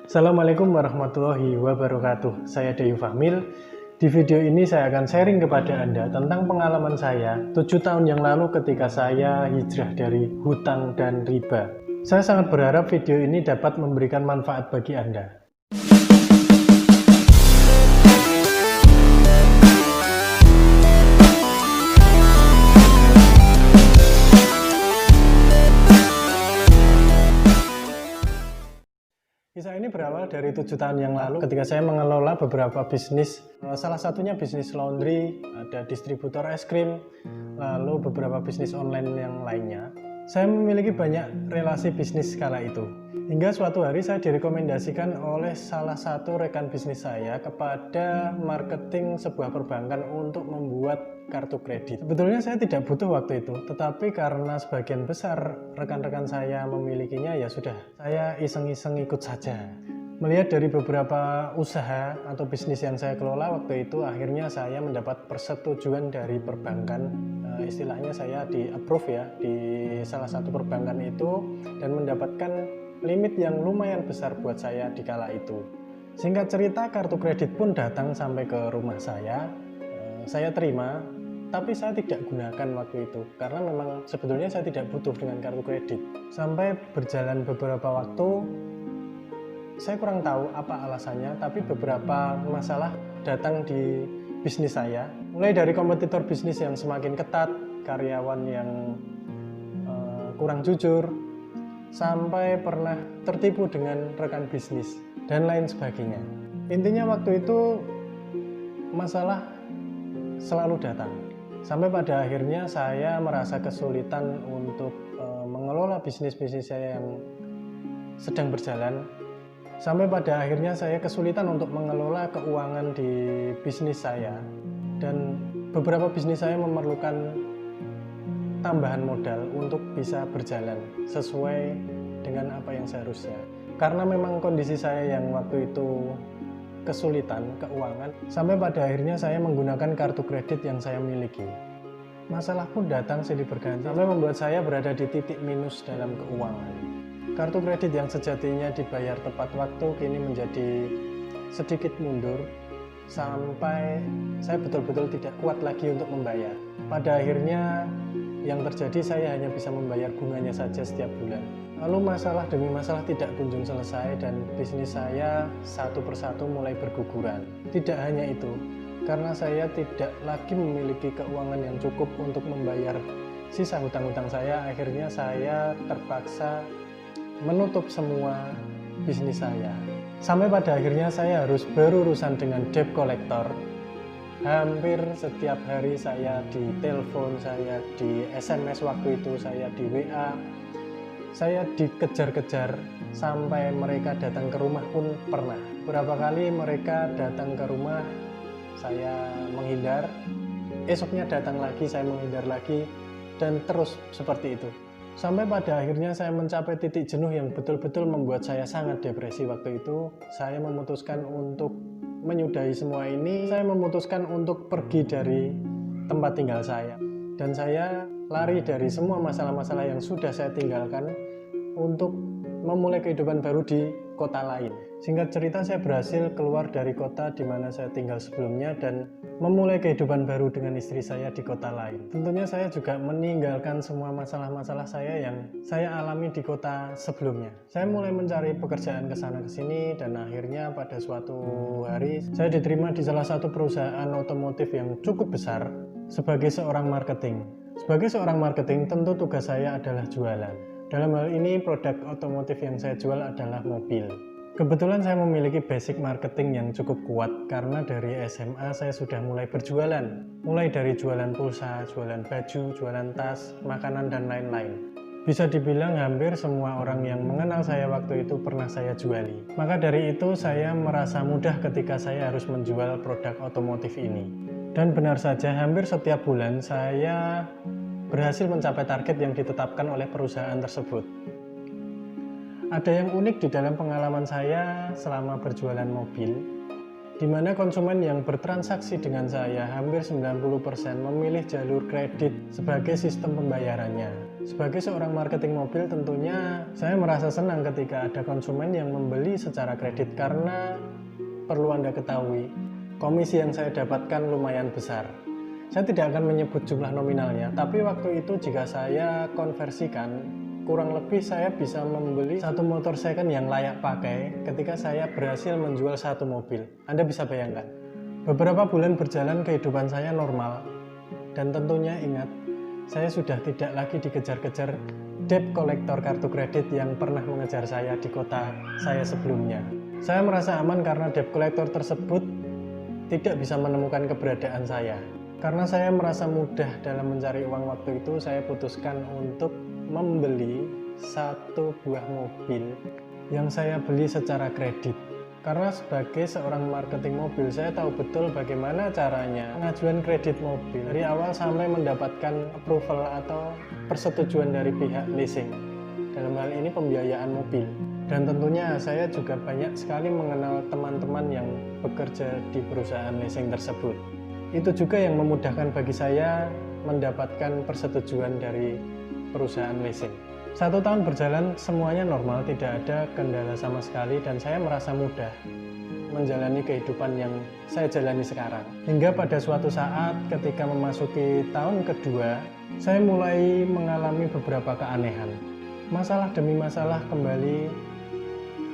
Assalamualaikum warahmatullahi wabarakatuh. Saya Dayu Fahmil. Di video ini saya akan sharing kepada Anda tentang pengalaman saya 7 tahun yang lalu ketika saya hijrah dari hutang dan riba. Saya sangat berharap video ini dapat memberikan manfaat bagi Anda. Kisah ini berawal dari 7 tahun yang lalu ketika saya mengelola beberapa bisnis. Salah satunya bisnis laundry, ada distributor es krim, lalu beberapa bisnis online yang lainnya. Saya memiliki banyak relasi bisnis kala itu. Hingga suatu hari saya direkomendasikan oleh salah satu rekan bisnis saya kepada marketing sebuah perbankan untuk membuat kartu kredit. Sebetulnya saya tidak butuh waktu itu, tetapi karena sebagian besar rekan-rekan saya memilikinya, ya sudah, saya iseng-iseng ikut saja. Melihat dari beberapa usaha atau bisnis yang saya kelola waktu itu, akhirnya saya mendapat persetujuan dari perbankan. Istilahnya saya di approve ya di salah satu perbankan itu, dan mendapatkan limit yang lumayan besar buat saya di kala itu. Singkat cerita, kartu kredit pun datang sampai ke rumah saya terima, tapi saya tidak gunakan waktu itu karena memang sebetulnya saya tidak butuh dengan kartu kredit. Sampai berjalan beberapa waktu, saya kurang tahu apa alasannya, tapi beberapa masalah datang di bisnis saya. Mulai dari kompetitor bisnis yang semakin ketat, karyawan yang kurang jujur, sampai pernah tertipu dengan rekan bisnis, dan lain sebagainya. Intinya waktu itu masalah selalu datang. Sampai pada akhirnya saya merasa kesulitan untuk mengelola bisnis-bisnis saya yang sedang berjalan. Sampai pada akhirnya saya kesulitan untuk mengelola keuangan di bisnis saya. Dan beberapa bisnis saya memerlukan tambahan modal untuk bisa berjalan sesuai dengan apa yang seharusnya. Karena memang kondisi saya yang waktu itu kesulitan keuangan, sampai pada akhirnya saya menggunakan kartu kredit yang saya miliki. Masalah pun datang silih berganti sampai membuat saya berada di titik minus dalam keuangan. Kartu kredit yang sejatinya dibayar tepat waktu kini menjadi sedikit mundur, sampai saya betul-betul tidak kuat lagi untuk membayar. Pada akhirnya yang terjadi, saya hanya bisa membayar bunganya saja setiap bulan. Lalu masalah demi masalah tidak kunjung selesai, dan bisnis saya satu persatu mulai berguguran. Tidak hanya itu, karena saya tidak lagi memiliki keuangan yang cukup untuk membayar sisa hutang-hutang saya, akhirnya saya terpaksa menutup semua bisnis saya. Sampai pada akhirnya saya harus berurusan dengan debt collector. Hampir setiap hari saya ditelepon, saya di SMS waktu itu, saya di WA, saya dikejar-kejar sampai mereka datang ke rumah pun pernah. Berapa kali mereka datang ke rumah, saya menghindar, esoknya datang lagi, saya menghindar lagi, dan terus seperti itu. Sampai pada akhirnya saya mencapai titik jenuh yang betul-betul membuat saya sangat depresi waktu itu. Saya memutuskan untuk menyudahi semua ini. Saya memutuskan untuk pergi dari tempat tinggal saya. Dan saya lari dari semua masalah-masalah yang sudah saya tinggalkan untuk memulai kehidupan baru di kota lain. Singkat cerita, saya berhasil keluar dari kota di mana saya tinggal sebelumnya dan memulai kehidupan baru dengan istri saya di kota lain. Tentunya saya juga meninggalkan semua masalah-masalah saya yang saya alami di kota sebelumnya. Saya mulai mencari pekerjaan ke sana ke sini, dan akhirnya pada suatu hari saya diterima di salah satu perusahaan otomotif yang cukup besar sebagai seorang marketing. Sebagai seorang marketing, tentu tugas saya adalah jualan. Dalam hal ini, produk otomotif yang saya jual adalah mobil. Kebetulan saya memiliki basic marketing yang cukup kuat karena dari SMA saya sudah mulai berjualan. Mulai dari jualan pulsa, jualan baju, jualan tas, makanan, dan lain-lain. Bisa dibilang hampir semua orang yang mengenal saya waktu itu pernah saya juali. Maka dari itu saya merasa mudah ketika saya harus menjual produk otomotif ini. Dan benar saja, hampir setiap bulan saya berhasil mencapai target yang ditetapkan oleh perusahaan tersebut. Ada yang unik di dalam pengalaman saya selama berjualan mobil, di mana konsumen yang bertransaksi dengan saya hampir 90% memilih jalur kredit sebagai sistem pembayarannya. Sebagai seorang marketing mobil, tentunya saya merasa senang ketika ada konsumen yang membeli secara kredit, karena perlu Anda ketahui, komisi yang saya dapatkan lumayan besar. Saya tidak akan menyebut jumlah nominalnya, tapi waktu itu jika saya konversikan, kurang lebih saya bisa membeli satu motor second yang layak pakai ketika saya berhasil menjual satu mobil. Anda bisa bayangkan. Beberapa bulan berjalan, kehidupan saya normal, dan tentunya ingat, saya sudah tidak lagi dikejar-kejar debt kolektor kartu kredit yang pernah mengejar saya di kota saya sebelumnya. Saya merasa aman karena debt kolektor tersebut tidak bisa menemukan keberadaan saya. Karena saya merasa mudah dalam mencari uang waktu itu, saya putuskan untuk membeli satu buah mobil yang saya beli secara kredit. Karena sebagai seorang marketing mobil, saya tahu betul bagaimana caranya pengajuan kredit mobil dari awal sampai mendapatkan approval atau persetujuan dari pihak leasing. Dalam hal ini pembiayaan mobil. Dan tentunya saya juga banyak sekali mengenal teman-teman yang bekerja di perusahaan leasing tersebut. Itu juga yang memudahkan bagi saya mendapatkan persetujuan dari perusahaan leasing. 1 tahun berjalan, semuanya normal, tidak ada kendala sama sekali, dan saya merasa mudah menjalani kehidupan yang saya jalani sekarang. Hingga pada suatu saat ketika memasuki tahun kedua, saya mulai mengalami beberapa keanehan. Masalah demi masalah kembali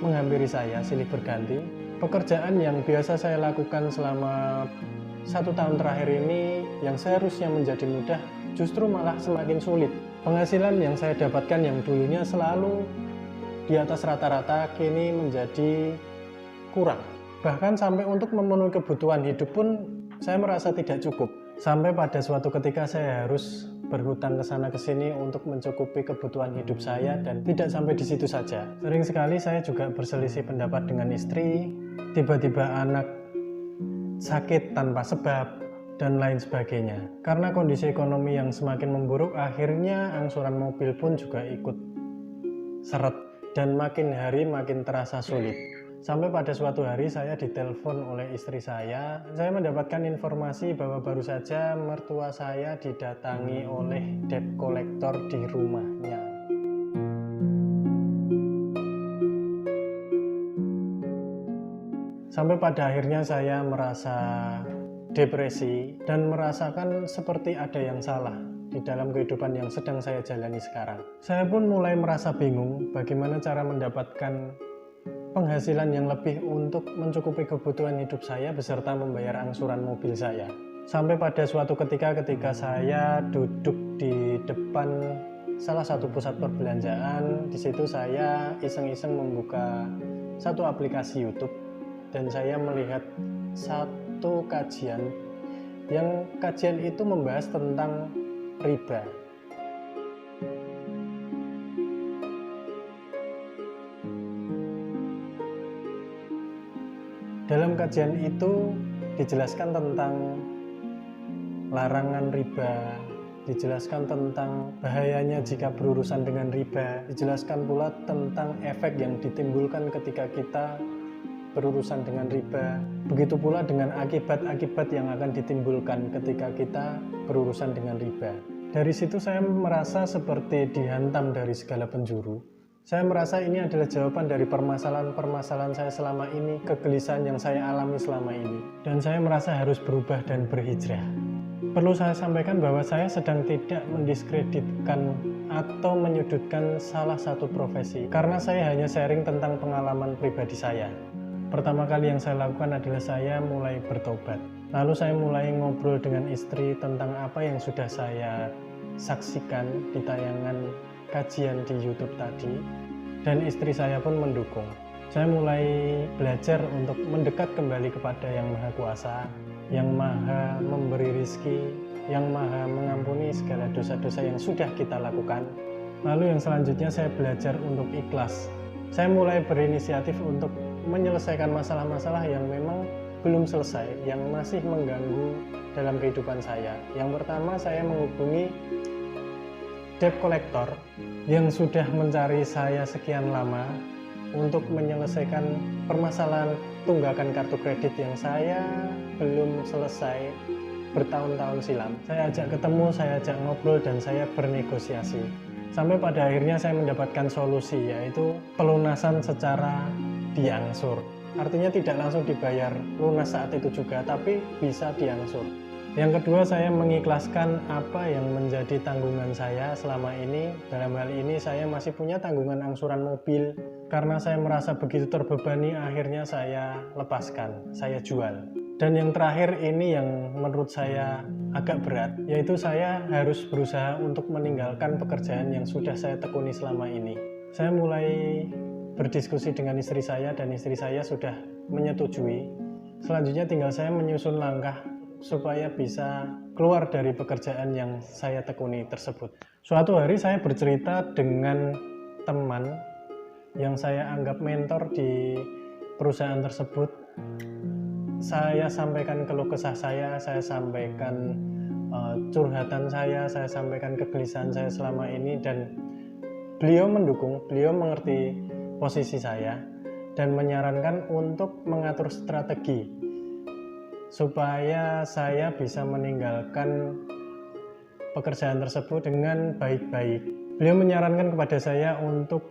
menghampiri saya silih berganti. Pekerjaan yang biasa saya lakukan selama 1 tahun terakhir ini, yang seharusnya menjadi mudah, justru malah semakin sulit. Penghasilan yang saya dapatkan yang dulunya selalu di atas rata-rata, kini menjadi kurang. Bahkan sampai untuk memenuhi kebutuhan hidup pun saya merasa tidak cukup. Sampai pada suatu ketika saya harus berhutang ke sana ke sini untuk mencukupi kebutuhan hidup saya, dan tidak sampai di situ saja. Sering sekali saya juga berselisih pendapat dengan istri, tiba-tiba anak sakit tanpa sebab, dan lain sebagainya. Karena kondisi ekonomi yang semakin memburuk, akhirnya angsuran mobil pun juga ikut seret, dan makin hari makin terasa sulit. Sampai pada suatu hari saya ditelepon oleh istri saya mendapatkan informasi bahwa baru saja mertua saya didatangi oleh debt kolektor di rumahnya. Sampai pada akhirnya saya merasa depresi dan merasakan seperti ada yang salah di dalam kehidupan yang sedang saya jalani sekarang. Saya pun mulai merasa bingung bagaimana cara mendapatkan penghasilan yang lebih untuk mencukupi kebutuhan hidup saya beserta membayar angsuran mobil saya. Sampai pada suatu ketika saya duduk di depan salah satu pusat perbelanjaan, di situ saya iseng-iseng membuka satu aplikasi YouTube, dan saya melihat satu kajian itu membahas tentang riba. Dalam kajian itu dijelaskan tentang larangan riba, dijelaskan tentang bahayanya jika berurusan dengan riba, dijelaskan pula tentang efek yang ditimbulkan ketika kita berurusan dengan riba, begitu pula dengan akibat-akibat yang akan ditimbulkan ketika kita berurusan dengan riba. Dari situ saya merasa seperti dihantam dari segala penjuru. Saya merasa ini adalah jawaban dari permasalahan-permasalahan saya selama ini, kegelisahan yang saya alami selama ini, dan saya merasa harus berubah dan berhijrah. Perlu saya sampaikan bahwa saya sedang tidak mendiskreditkan atau menyudutkan salah satu profesi, karena saya hanya sharing tentang pengalaman pribadi saya. Pertama kali yang saya lakukan adalah saya mulai bertobat. Lalu saya mulai ngobrol dengan istri tentang apa yang sudah saya saksikan di tayangan kajian di YouTube tadi, dan istri saya pun mendukung. Saya mulai belajar untuk mendekat kembali kepada Yang Maha Kuasa, Yang Maha memberi rizki, Yang Maha mengampuni segala dosa-dosa yang sudah kita lakukan. Lalu yang selanjutnya saya belajar untuk ikhlas. Saya mulai berinisiatif untuk menyelesaikan masalah-masalah yang memang belum selesai, yang masih mengganggu dalam kehidupan saya. Yang pertama, saya menghubungi debt collector yang sudah mencari saya sekian lama untuk menyelesaikan permasalahan tunggakan kartu kredit yang saya belum selesai bertahun-tahun silam. Saya ajak ketemu, saya ajak ngobrol, dan saya bernegosiasi. Sampai pada akhirnya saya mendapatkan solusi, yaitu pelunasan secara diangsur. Artinya tidak langsung dibayar lunas saat itu juga, tapi bisa diangsur. Yang kedua, saya mengikhlaskan apa yang menjadi tanggungan saya selama ini. Dalam hal ini saya masih punya tanggungan angsuran mobil. Karena saya merasa begitu terbebani, akhirnya saya lepaskan, saya jual. Dan yang terakhir ini yang menurut saya agak berat, yaitu saya harus berusaha untuk meninggalkan pekerjaan yang sudah saya tekuni selama ini. Saya mulai berdiskusi dengan istri saya dan istri saya sudah menyetujui. Selanjutnya tinggal saya menyusun langkah supaya bisa keluar dari pekerjaan yang saya tekuni tersebut. Suatu hari saya bercerita dengan teman yang saya anggap mentor di perusahaan tersebut. Saya sampaikan keluh kesah saya sampaikan curhatan saya sampaikan kegelisahan saya selama ini, dan beliau mendukung, beliau mengerti posisi saya dan menyarankan untuk mengatur strategi supaya saya bisa meninggalkan pekerjaan tersebut dengan baik-baik. Beliau menyarankan kepada saya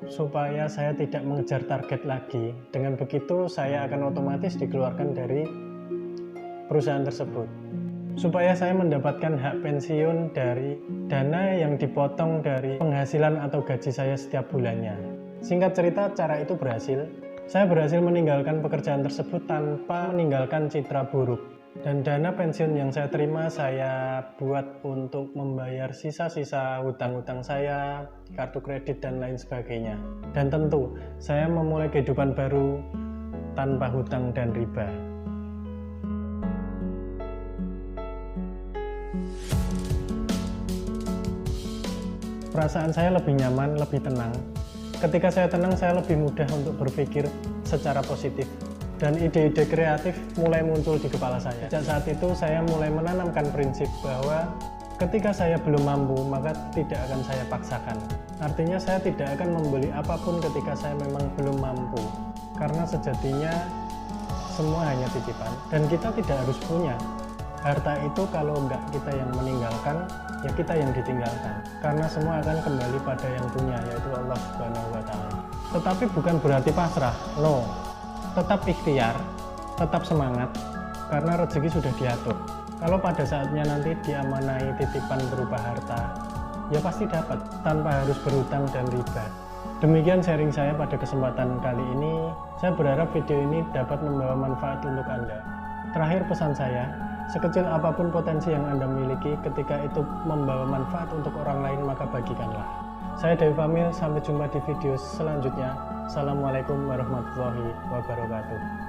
supaya saya tidak mengejar target lagi. Dengan begitu saya akan otomatis dikeluarkan dari perusahaan tersebut. Supaya saya mendapatkan hak pensiun dari dana yang dipotong dari penghasilan atau gaji saya setiap bulannya. Singkat cerita, cara itu berhasil. Saya berhasil meninggalkan pekerjaan tersebut tanpa meninggalkan citra buruk. Dan dana pensiun yang saya terima saya buat untuk membayar sisa-sisa hutang-hutang saya, kartu kredit dan lain sebagainya. Dan tentu saya memulai kehidupan baru tanpa hutang dan riba. Perasaan saya lebih nyaman, lebih tenang. Ketika saya tenang, saya lebih mudah untuk berpikir secara positif. Dan ide-ide kreatif mulai muncul di kepala saya. Sejak saat itu saya mulai menanamkan prinsip bahwa ketika saya belum mampu, maka tidak akan saya paksakan. Artinya saya tidak akan membeli apapun ketika saya memang belum mampu. Karena sejatinya semua hanya titipan dan kita tidak harus punya. Harta itu kalau enggak kita yang meninggalkan, ya kita yang ditinggalkan. Karena semua akan kembali pada yang punya, yaitu Allah Subhanahu wa Ta'ala. Tetapi bukan berarti pasrah, no. Tetap ikhtiar, tetap semangat, karena rezeki sudah diatur. Kalau pada saatnya nanti diamanai titipan berupa harta, ya pasti dapat, tanpa harus berhutang dan riba. Demikian sharing saya pada kesempatan kali ini. Saya berharap video ini dapat membawa manfaat untuk Anda. Terakhir pesan saya, sekecil apapun potensi yang Anda miliki, ketika itu membawa manfaat untuk orang lain, maka bagikanlah. Saya Dewi Famil, sampai jumpa di video selanjutnya. Assalamualaikum warahmatullahi wabarakatuh.